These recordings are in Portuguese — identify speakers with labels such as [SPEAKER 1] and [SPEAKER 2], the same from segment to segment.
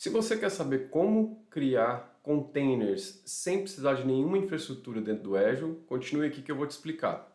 [SPEAKER 1] Se você quer saber como criar containers sem precisar de nenhuma infraestrutura dentro do Azure, continue aqui que eu vou te explicar.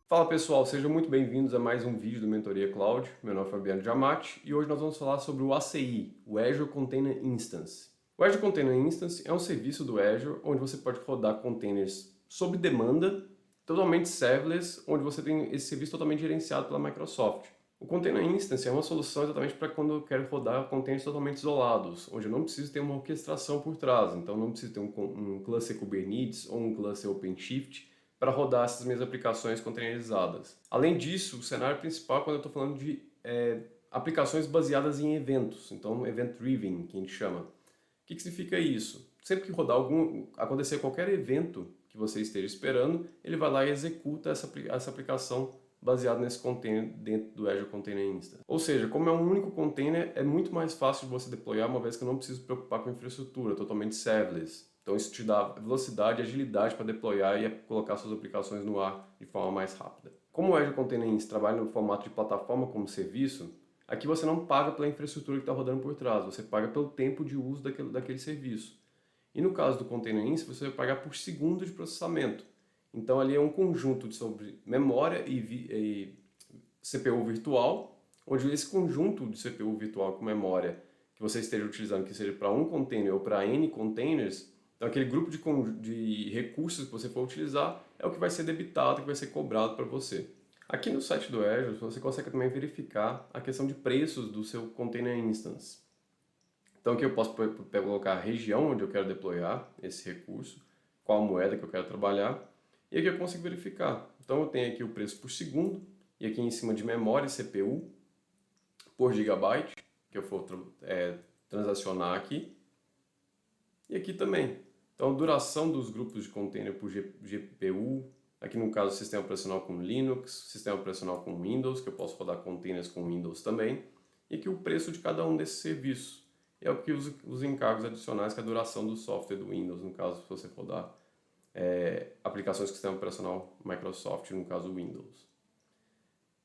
[SPEAKER 1] Fala pessoal, sejam muito bem-vindos a mais um vídeo do Mentoria Cloud. Meu nome é Fabiano Giamatti e hoje nós vamos falar sobre o ACI, o Azure Container Instance. O Azure Container Instance é um serviço do Azure onde você pode rodar containers sob demanda, totalmente serverless, onde você tem esse serviço totalmente gerenciado pela Microsoft. O Container Instance é uma solução exatamente para quando eu quero rodar containers totalmente isolados, onde eu não preciso ter uma orquestração por trás, então não preciso ter um cluster Kubernetes ou um cluster OpenShift para rodar essas minhas aplicações containerizadas. Além disso, o cenário principal é quando eu estou falando de aplicações baseadas em eventos, então event-driven, que a gente chama. O que significa isso? Sempre que rodar acontecer qualquer evento que você esteja esperando, ele vai lá e executa essa aplicação baseada nesse container dentro do Azure Container Instance. Ou seja, como é um único container, é muito mais fácil de você deployar, uma vez que eu não preciso me preocupar com infraestrutura, totalmente serverless. Então isso te dá velocidade e agilidade para deployar e colocar suas aplicações no ar de forma mais rápida. Como o Azure Container Instance trabalha no formato de plataforma como serviço, aqui você não paga pela infraestrutura que está rodando por trás, você paga pelo tempo de uso daquele serviço. E no caso do Container Instance, você vai pagar por segundo de processamento. Então ali é um conjunto sobre memória e CPU virtual, onde esse conjunto de CPU virtual com memória que você esteja utilizando, que seja para um container ou para N containers, então aquele grupo de recursos que você for utilizar é o que vai ser debitado, que vai ser cobrado para você. Aqui no site do Azure, você consegue também verificar a questão de preços do seu Container Instance. Então aqui eu posso colocar a região onde eu quero deployar esse recurso, qual moeda que eu quero trabalhar, e aqui eu consigo verificar. Então eu tenho aqui o preço por segundo, e aqui em cima de memória CPU por gigabyte, que eu for transacionar aqui, e aqui também. Então a duração dos grupos de container por GPU, aqui no caso sistema operacional com Linux, sistema operacional com Windows, que eu posso rodar containers com Windows também, e aqui o preço de cada um desses serviços. E é o que os encargos adicionais, que é a duração do software do Windows, no caso, se você for dar aplicações com sistema operacional Microsoft, no caso Windows.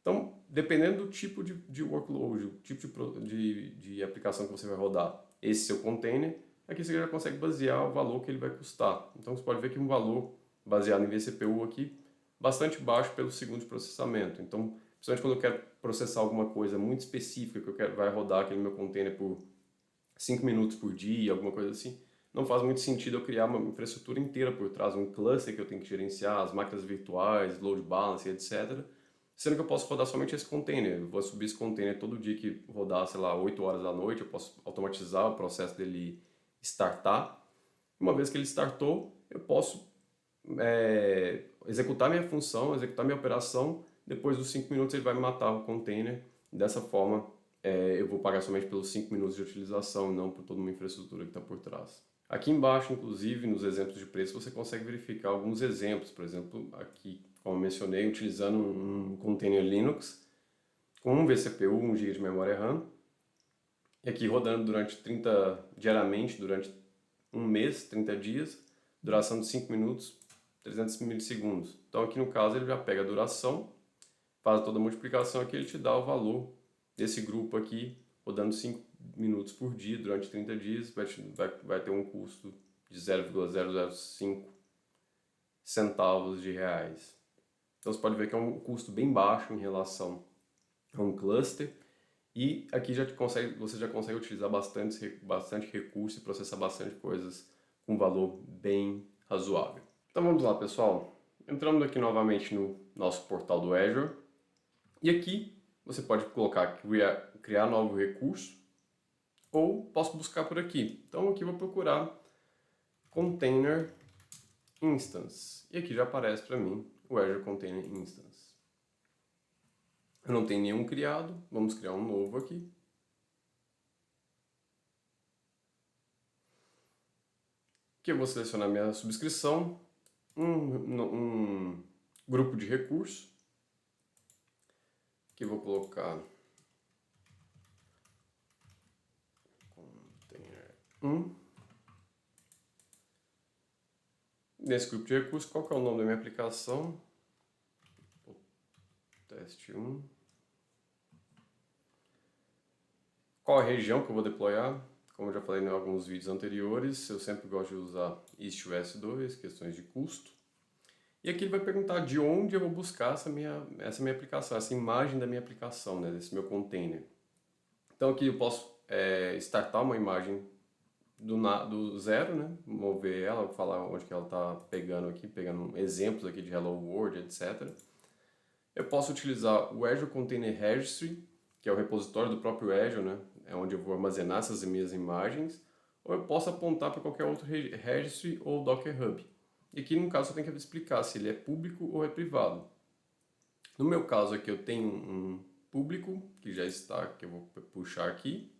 [SPEAKER 1] Então, dependendo do tipo de workload, o tipo de aplicação que você vai rodar, esse seu container, aqui você já consegue basear o valor que ele vai custar. Então, você pode ver que um valor baseado em vCPU aqui, bastante baixo pelo segundo de processamento. Então, principalmente quando eu quero processar alguma coisa muito específica, que vai rodar aquele meu container por 5 minutos por dia, alguma coisa assim, não faz muito sentido eu criar uma infraestrutura inteira por trás, um cluster que eu tenho que gerenciar, as máquinas virtuais, load balancer, etc. Sendo que eu posso rodar somente esse container. Eu vou subir esse container todo dia que rodar, sei lá, 8 horas da noite, eu posso automatizar o processo dele startar. Uma vez que ele startou, eu posso executar minha função, executar minha operação. Depois dos 5 minutos ele vai me matar o container. Dessa forma, eu vou pagar somente pelos 5 minutos de utilização, não por toda uma infraestrutura que está por trás. Aqui embaixo, inclusive, nos exemplos de preço, você consegue verificar alguns exemplos. Por exemplo, aqui, como eu mencionei, utilizando um container Linux com um vCPU, 1 GB de memória RAM, e aqui rodando diariamente, durante um mês, 30 dias, duração de 5 minutos, 300 milissegundos. Então aqui no caso ele já pega a duração, faz toda a multiplicação aqui, ele te dá o valor desse grupo aqui, rodando 5 minutos por dia durante 30 dias, vai ter um custo de 0,005 centavos de reais. Então você pode ver que é um custo bem baixo em relação a um cluster, e aqui você já consegue utilizar bastante recurso e processar bastante coisas com valor bem razoável. Então vamos lá, pessoal. Entramos aqui novamente no nosso portal do Azure. E aqui você pode colocar criar novo recurso, ou posso buscar por aqui. Então aqui eu vou procurar Container Instance. E aqui já aparece para mim o Azure Container Instance. Eu não tenho nenhum criado, vamos criar um novo aqui. Aqui eu vou selecionar minha subscrição, um grupo de recursos. Aqui eu vou colocar Container 1. Nesse grupo de recursos, qual que é o nome da minha aplicação? Teste 1. Qual a região que eu vou deployar? Como eu já falei em alguns vídeos anteriores, eu sempre gosto de usar East US 2, questões de custo. E aqui ele vai perguntar de onde eu vou buscar essa minha aplicação, essa imagem da minha aplicação, né, desse meu container. Então aqui eu posso startar uma imagem do zero, né, mover ela, falar onde que ela está pegando aqui, pegando exemplos aqui de Hello World, etc. Eu posso utilizar o Azure Container Registry, que é o repositório do próprio Azure, né, é onde eu vou armazenar essas minhas imagens, ou eu posso apontar para qualquer outro registry ou Docker Hub. E aqui, no caso, eu tenho que explicar se ele é público ou é privado. No meu caso aqui, eu tenho um público, que já está, que eu vou puxar aqui.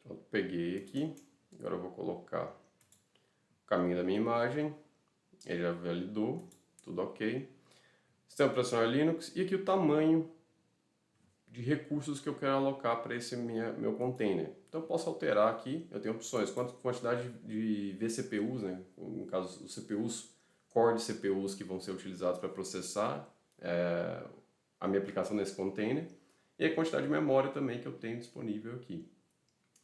[SPEAKER 1] Pronto, peguei aqui. Agora eu vou colocar o caminho da minha imagem. Ele já validou, tudo ok. Sistema operacional Linux. E aqui o tamanho de recursos que eu quero alocar para esse meu container. Então eu posso alterar aqui, eu tenho opções, quantidade de vCPUs, né? No caso os CPUs, core de CPUs que vão ser utilizados para processar a minha aplicação nesse container, e a quantidade de memória também que eu tenho disponível aqui.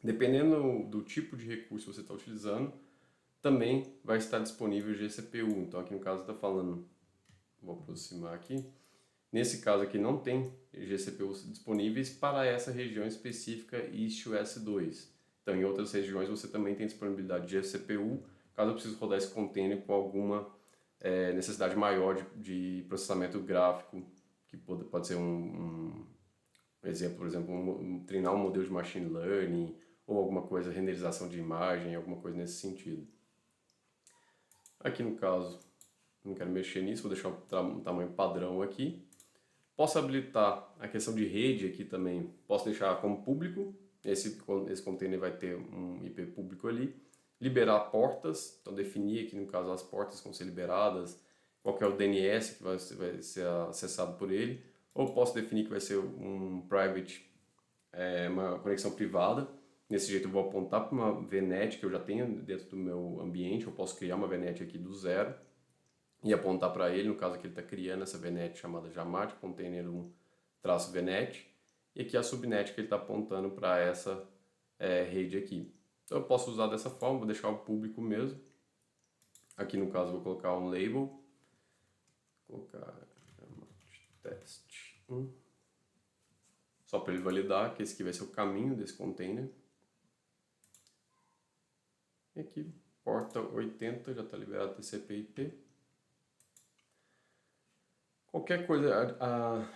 [SPEAKER 1] Dependendo do tipo de recurso que você está utilizando, também vai estar disponível o GCPU. Então aqui no caso está falando, vou aproximar aqui, nesse caso aqui não tem GCPUs disponíveis para essa região específica East US 2. Então em outras regiões você também tem disponibilidade de GCPU, caso eu precise rodar esse container com alguma necessidade maior de processamento gráfico, que pode ser um exemplo, por exemplo, treinar um modelo de machine learning, ou alguma coisa, renderização de imagem, alguma coisa nesse sentido. Aqui no caso, não quero mexer nisso, vou deixar um tamanho padrão aqui. Posso habilitar a questão de rede aqui também, posso deixar como público, esse container vai ter um IP público ali. Liberar portas, então definir aqui no caso as portas que vão ser liberadas, qual que é o DNS que vai ser acessado por ele, ou posso definir que vai ser um private, uma conexão privada. Nesse jeito eu vou apontar para uma VNet que eu já tenho dentro do meu ambiente, eu posso criar uma VNet aqui do zero e apontar para ele, no caso aqui ele está criando essa VNet chamada Jamat Container 1-VNet, e aqui a subnet que ele está apontando para essa rede aqui. Então eu posso usar dessa forma, vou deixar o público mesmo. Aqui no caso vou colocar um label, vou colocar teste 1, só para ele validar que esse aqui vai ser o caminho desse container. E aqui, porta 80, já está liberado TCP/IP. Qualquer coisa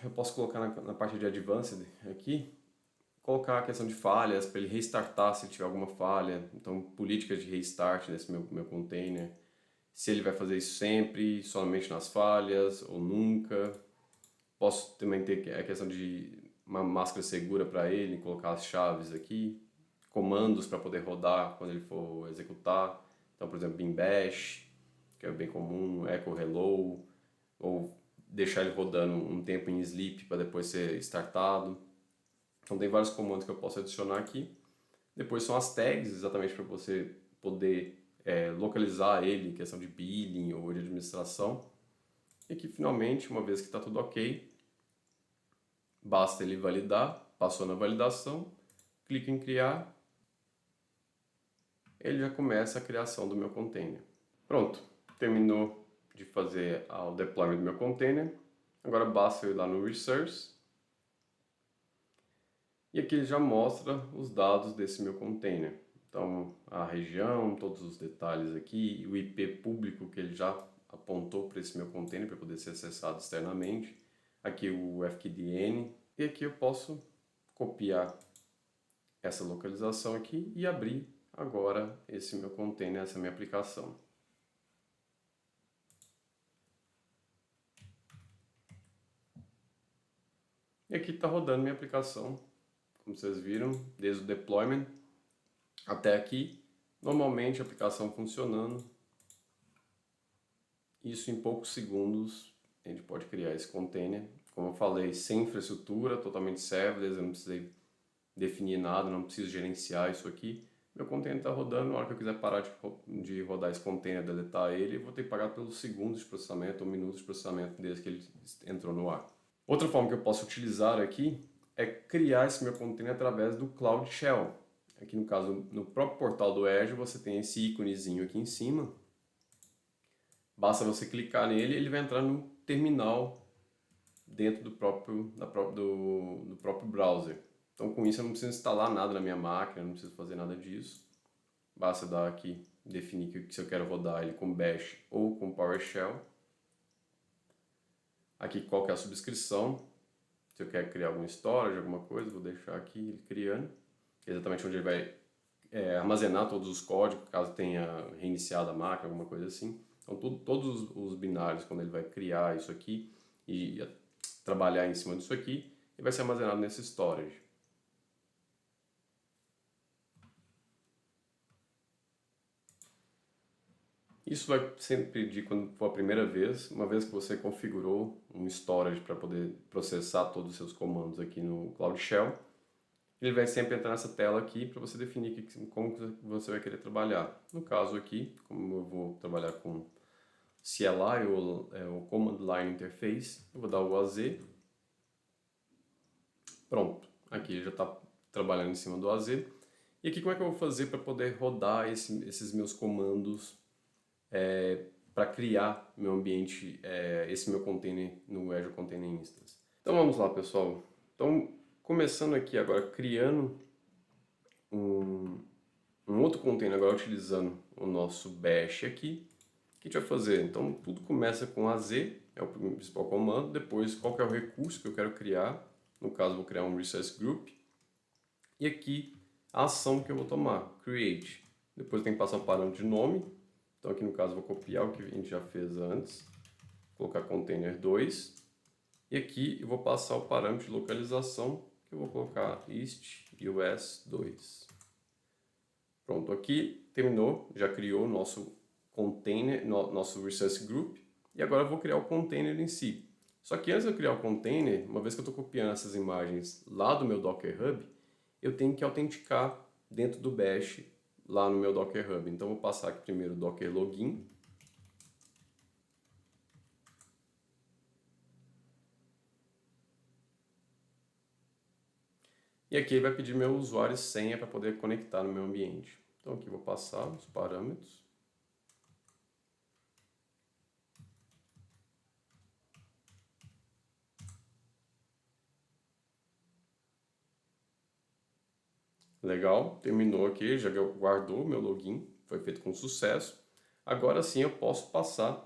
[SPEAKER 1] eu posso colocar na parte de Advanced aqui, colocar a questão de falhas, para ele restartar se tiver alguma falha. Então, políticas de restart nesse meu container. Se ele vai fazer isso sempre, somente nas falhas ou nunca. Posso também ter a questão de uma máscara segura para ele, colocar as chaves aqui. Comandos para poder rodar quando ele for executar. Então, por exemplo, bin bash, que é bem comum, echo hello, ou deixar ele rodando um tempo em sleep para depois ser startado. Então tem vários comandos que eu posso adicionar aqui. Depois são as tags, exatamente para você poder localizar ele, questão de billing ou de administração. E aqui finalmente, uma vez que está tudo ok, basta ele validar, passou na validação, clique em criar, ele já começa a criação do meu container. Pronto, terminou de fazer o deployment do meu container. Agora basta eu ir lá no Resource. E aqui ele já mostra os dados desse meu container. Então, a região, todos os detalhes aqui, o IP público que ele já apontou para esse meu container para poder ser acessado externamente. Aqui o FQDN. E aqui eu posso copiar essa localização aqui e abrir agora esse meu container, essa minha aplicação. E aqui está rodando minha aplicação, como vocês viram, desde o deployment até aqui. Normalmente a aplicação funcionando. Isso em poucos segundos a gente pode criar esse container. Como eu falei, sem infraestrutura, totalmente serverless, eu não precisei definir nada, não preciso gerenciar isso aqui. Meu container está rodando, na hora que eu quiser parar de rodar esse container, deletar ele, eu vou ter que pagar pelos segundos de processamento ou minutos de processamento desde que ele entrou no ar. Outra forma que eu posso utilizar aqui é criar esse meu container através do Cloud Shell. Aqui no caso, no próprio portal do Azure, você tem esse íconezinho aqui em cima. Basta você clicar nele e ele vai entrar no terminal dentro do próprio browser. Então com isso eu não preciso instalar nada na minha máquina, não preciso fazer nada disso. Basta dar aqui, definir que se eu quero rodar ele com Bash ou com PowerShell. Aqui qual que é a subscrição. Se eu quero criar algum storage, alguma coisa, vou deixar aqui ele criando. Exatamente onde ele vai armazenar todos os códigos, caso tenha reiniciado a máquina, alguma coisa assim. Então todos os binários, quando ele vai criar isso aqui e trabalhar em cima disso aqui, ele vai ser armazenado nesse storage. Isso vai sempre pedir quando for a primeira vez, uma vez que você configurou um storage para poder processar todos os seus comandos aqui no Cloud Shell, ele vai sempre entrar nessa tela aqui para você definir como você vai querer trabalhar. No caso aqui, como eu vou trabalhar com CLI, o Command Line Interface, eu vou dar o AZ. Pronto, aqui ele já está trabalhando em cima do AZ. E aqui como é que eu vou fazer para poder rodar esses meus comandos para criar meu ambiente, esse meu container no Azure Container Instance. Então vamos lá, pessoal. Então, começando aqui agora, criando um outro container, agora utilizando o nosso Bash aqui. O que a gente vai fazer? Então, tudo começa com AZ, é o principal comando. Depois, qual que é o recurso que eu quero criar. No caso, vou criar um Resource Group. E aqui, a ação que eu vou tomar, Create. Depois tem que passar o parâmetro de nome. Então aqui no caso vou copiar o que a gente já fez antes, colocar container 2, e aqui eu vou passar o parâmetro de localização, que eu vou colocar East US 2. Pronto, aqui terminou, já criou o nosso container, nosso Resource Group, e agora eu vou criar o container em si. Só que antes de eu criar o container, uma vez que eu estou copiando essas imagens lá do meu Docker Hub, eu tenho que autenticar dentro do Bash lá no meu Docker Hub. Então, vou passar aqui primeiro o Docker Login. E aqui ele vai pedir meu usuário e senha para poder conectar no meu ambiente. Então, aqui vou passar os parâmetros. Legal, terminou aqui, já guardou meu login, foi feito com sucesso. Agora sim eu posso passar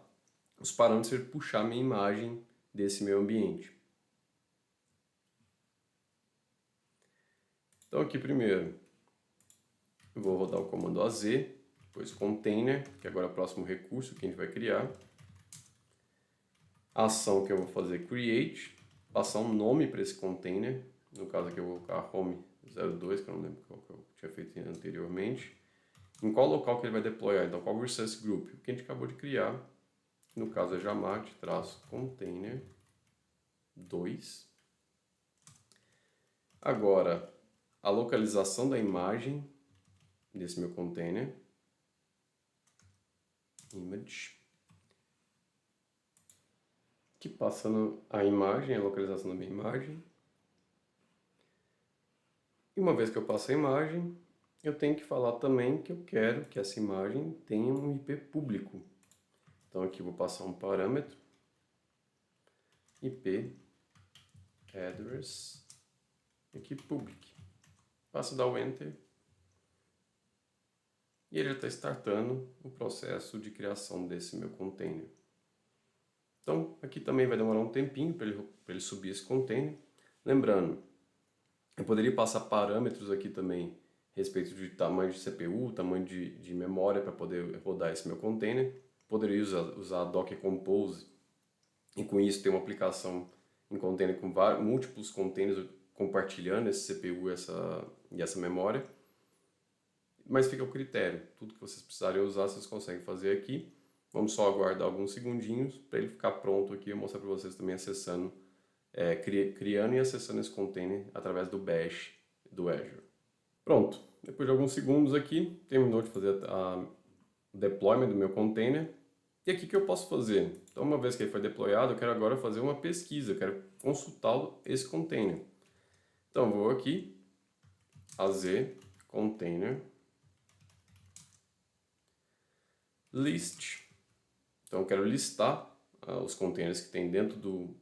[SPEAKER 1] os parâmetros para puxar minha imagem desse meu ambiente. Então aqui primeiro eu vou rodar o comando AZ, depois container, que agora é o próximo recurso que a gente vai criar. A ação que eu vou fazer create, passar um nome para esse container, no caso aqui eu vou colocar home02, que eu não lembro qual que eu tinha feito anteriormente. Em qual local que ele vai deployar, então qual resource group, que a gente acabou de criar, no caso é jamat-container 2. Agora, a localização da imagem desse meu container, image, que passando a imagem, a localização da minha imagem. E uma vez que eu passo a imagem, eu tenho que falar também que eu quero que essa imagem tenha um IP público. Então aqui eu vou passar um parâmetro, IP address, aqui public. Passo dar o Enter e ele já está startando o processo de criação desse meu container. Então aqui também vai demorar um tempinho para ele subir esse container. Lembrando, eu poderia passar parâmetros aqui também a respeito de tamanho de CPU, tamanho de memória para poder rodar esse meu container. Poderia usar Docker Compose e com isso ter uma aplicação em container com múltiplos containers compartilhando esse CPU e essa memória. Mas fica ao critério. Tudo que vocês precisarem usar, vocês conseguem fazer aqui. Vamos só aguardar alguns segundinhos para ele ficar pronto aqui. Eu vou mostrar para vocês também acessando, criando e acessando esse container através do Bash do Azure. Pronto. Depois de alguns segundos aqui, terminou de fazer o deployment do meu container. E aqui que eu posso fazer? Então, uma vez que ele foi deployado, eu quero agora fazer uma pesquisa. Eu quero consultar esse container. Então vou aqui, AZ container list. Então eu quero listar os containers que tem dentro do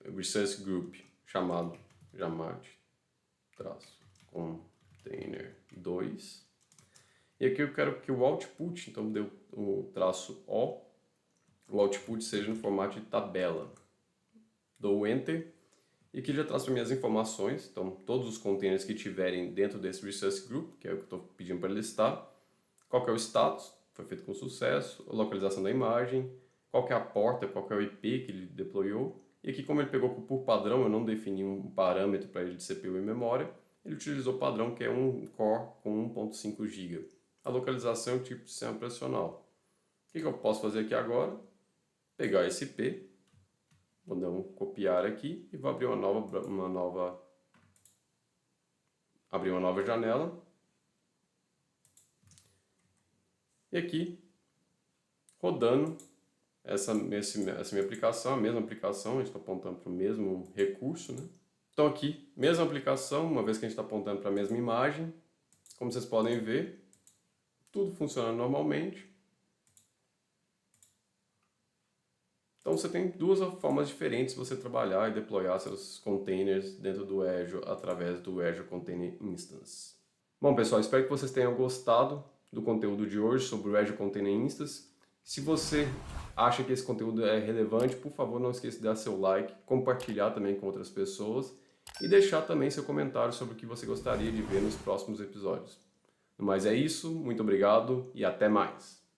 [SPEAKER 1] resource group chamado Jamat-container 2. E aqui eu quero que o output, então deu o traço O, o output seja no formato de tabela. Dou Enter e aqui já traz para mim as informações, então todos os containers que tiverem dentro desse resource group, que é o que eu estou pedindo para listar, qual que é o status, foi feito com sucesso, a localização da imagem, qual que é a porta, qual que é o IP que ele deployou, e aqui como ele pegou por padrão, eu não defini um parâmetro para ele de CPU e memória, ele utilizou o padrão que é um core com 1.5 GB. A localização é o tipo de sistema operacional. O que eu posso fazer aqui agora? Pegar esse IP, vou dar um copiar aqui e vou abrir uma nova janela. E aqui, rodando essa minha aplicação, a mesma aplicação, a gente está apontando para o mesmo recurso, né? Então aqui, mesma aplicação, uma vez que a gente está apontando para a mesma imagem, como vocês podem ver, tudo funciona normalmente. Então você tem duas formas diferentes de você trabalhar e deployar seus containers dentro do Azure através do Azure Container Instance. Bom pessoal, espero que vocês tenham gostado do conteúdo de hoje sobre o Azure Container Instance. Se você acha que esse conteúdo é relevante, por favor não esqueça de dar seu like, compartilhar também com outras pessoas e deixar também seu comentário sobre o que você gostaria de ver nos próximos episódios. Mas é isso, muito obrigado e até mais!